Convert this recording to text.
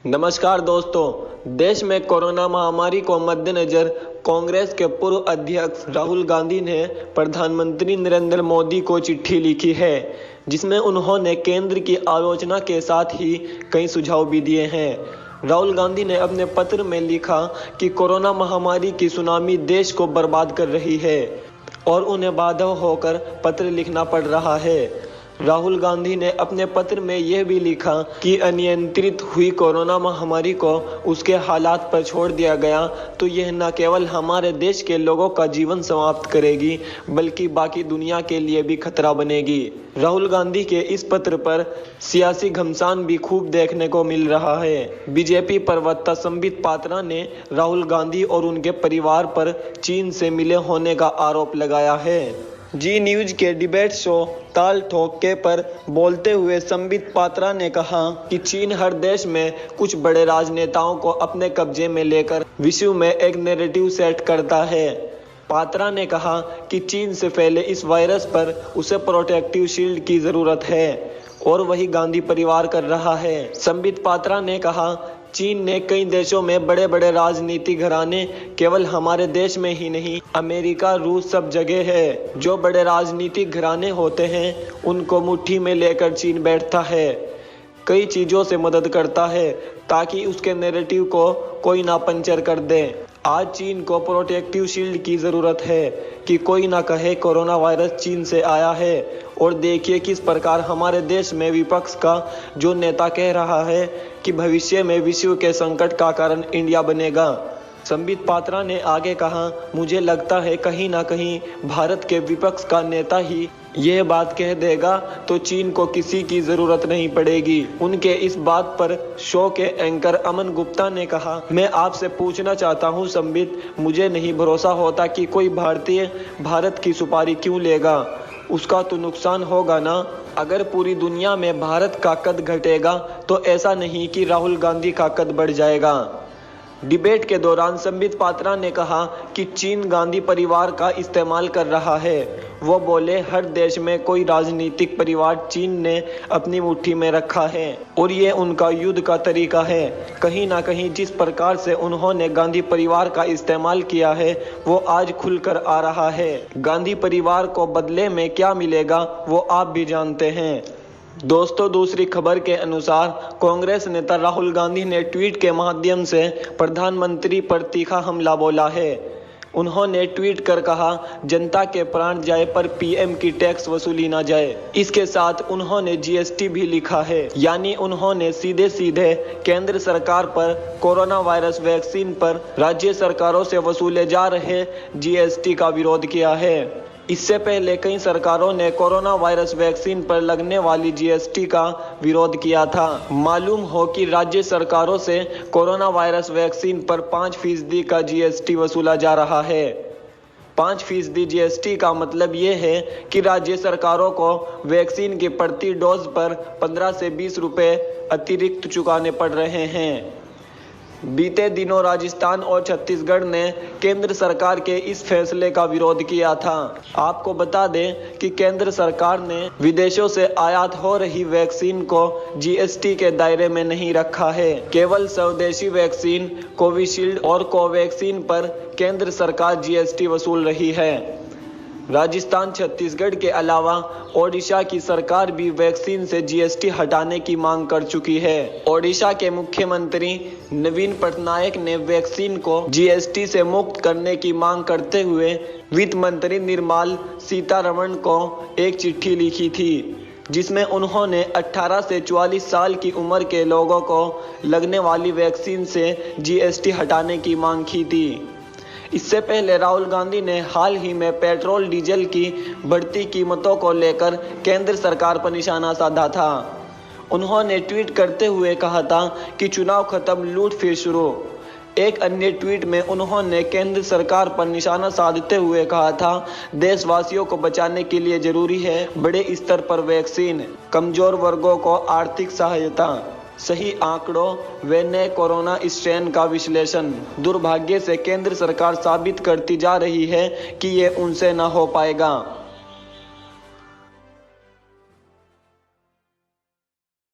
नमस्कार दोस्तों, देश में कोरोना महामारी को मद्देनजर कांग्रेस के पूर्व अध्यक्ष राहुल गांधी ने प्रधानमंत्री नरेंद्र मोदी को चिट्ठी लिखी है, जिसमें उन्होंने केंद्र की आलोचना के साथ ही कई सुझाव भी दिए हैं। राहुल गांधी ने अपने पत्र में लिखा कि कोरोना महामारी की सुनामी देश को बर्बाद कर रही है और उन्हें बाध्य होकर पत्र लिखना पड़ रहा है। राहुल गांधी ने अपने पत्र में यह भी लिखा कि अनियंत्रित हुई कोरोना महामारी को उसके हालात पर छोड़ दिया गया तो यह न केवल हमारे देश के लोगों का जीवन समाप्त करेगी, बल्कि बाकी दुनिया के लिए भी खतरा बनेगी। राहुल गांधी के इस पत्र पर सियासी घमासान भी खूब देखने को मिल रहा है। बीजेपी प्रवक्ता संबित पात्रा ने राहुल गांधी और उनके परिवार पर चीन से मिले होने का आरोप लगाया है। जी न्यूज के डिबेट शो ताल ठोक के पर बोलते हुए संबित पात्रा ने कहा कि चीन हर देश में कुछ बड़े राजनेताओं को अपने कब्जे में लेकर विश्व में एक नैरेटिव सेट करता है। पात्रा ने कहा कि चीन से फैले इस वायरस पर उसे प्रोटेक्टिव शील्ड की जरूरत है और वही गांधी परिवार कर रहा है। संबित पात्रा ने कहा, चीन ने कई देशों में बड़े बड़े राजनीतिक घराने, केवल हमारे देश में ही नहीं, अमेरिका, रूस, सब जगह है। जो बड़े राजनीतिक घराने होते हैं उनको मुट्ठी में लेकर चीन बैठता है, कई चीजों से मदद करता है ताकि उसके नैरेटिव को कोई ना पंचर कर दे। आज चीन को प्रोटेक्टिव शील्ड की जरूरत है कि कोई ना कहे कोरोना वायरस चीन से आया है। और देखिए किस प्रकार हमारे देश में विपक्ष का जो नेता कह रहा है कि भविष्य में विश्व के संकट का कारण इंडिया बनेगा। संबित पात्रा ने आगे कहा, मुझे लगता है कहीं ना कहीं भारत के विपक्ष का नेता ही यह बात कह देगा तो चीन को किसी की जरूरत नहीं पड़ेगी। उनके इस बात पर शो के एंकर अमन गुप्ता ने कहा, मैं आपसे पूछना चाहता हूं संबित, मुझे नहीं भरोसा होता कि कोई भारतीय भारत की सुपारी क्यों लेगा, उसका तो नुकसान होगा ना। अगर पूरी दुनिया में भारत का कद घटेगा तो ऐसा नहीं कि राहुल गांधी का कद बढ़ जाएगा। डिबेट के दौरान संबित पात्रा ने कहा कि चीन गांधी परिवार का इस्तेमाल कर रहा है। वो बोले, हर देश में कोई राजनीतिक परिवार चीन ने अपनी मुट्ठी में रखा है और ये उनका युद्ध का तरीका है। कहीं ना कहीं जिस प्रकार से उन्होंने गांधी परिवार का इस्तेमाल किया है वो आज खुलकर आ रहा है। गांधी परिवार को बदले में क्या मिलेगा वो आप भी जानते हैं। दोस्तों, दूसरी खबर के अनुसार कांग्रेस नेता राहुल गांधी ने ट्वीट के माध्यम से प्रधानमंत्री पर तीखा हमला बोला है। उन्होंने ट्वीट कर कहा, जनता के प्राण जाए पर पीएम की टैक्स वसूली ना जाए। इसके साथ उन्होंने जीएसटी भी लिखा है, यानी उन्होंने सीधे सीधे केंद्र सरकार पर कोरोना वायरस वैक्सीन पर राज्य सरकारों से वसूले जा रहे जीएसटी का विरोध किया है। इससे पहले कई सरकारों ने कोरोना वायरस वैक्सीन पर लगने वाली जीएसटी का विरोध किया था। मालूम हो कि राज्य सरकारों से कोरोना वायरस वैक्सीन पर 5% का जीएसटी वसूला जा रहा है। 5% जीएसटी का मतलब ये है कि राज्य सरकारों को वैक्सीन के प्रति डोज पर 15 से 20 रुपए अतिरिक्त चुकाने पड़ रहे हैं। बीते दिनों राजस्थान और छत्तीसगढ़ ने केंद्र सरकार के इस फैसले का विरोध किया था। आपको बता दें कि केंद्र सरकार ने विदेशों से आयात हो रही वैक्सीन को जीएसटी के दायरे में नहीं रखा है। केवल स्वदेशी वैक्सीन कोविशील्ड और कोवैक्सीन पर केंद्र सरकार जीएसटी वसूल रही है। राजस्थान, छत्तीसगढ़ के अलावा ओडिशा की सरकार भी वैक्सीन से जीएसटी हटाने की मांग कर चुकी है। ओडिशा के मुख्यमंत्री नवीन पटनायक ने वैक्सीन को जीएसटी से मुक्त करने की मांग करते हुए वित्त मंत्री निर्मला सीतारमण को एक चिट्ठी लिखी थी, जिसमें उन्होंने 18 से 44 साल की उम्र के लोगों को लगने वाली वैक्सीन से जीएसटी हटाने की मांग की थी। इससे पहले राहुल गांधी ने हाल ही में पेट्रोल डीजल की बढ़ती कीमतों को लेकर केंद्र सरकार पर निशाना साधा था। उन्होंने ट्वीट करते हुए कहा था कि चुनाव खत्म, लूट फिर शुरू। एक अन्य ट्वीट में उन्होंने केंद्र सरकार पर निशाना साधते हुए कहा था, देशवासियों को बचाने के लिए जरूरी है बड़े स्तर पर वैक्सीन, कमजोर वर्गों को आर्थिक सहायता, सही आंकड़ों व नए कोरोना स्ट्रेन का विश्लेषण। दुर्भाग्य से केंद्र सरकार साबित करती जा रही है कि ये उनसे न हो पाएगा।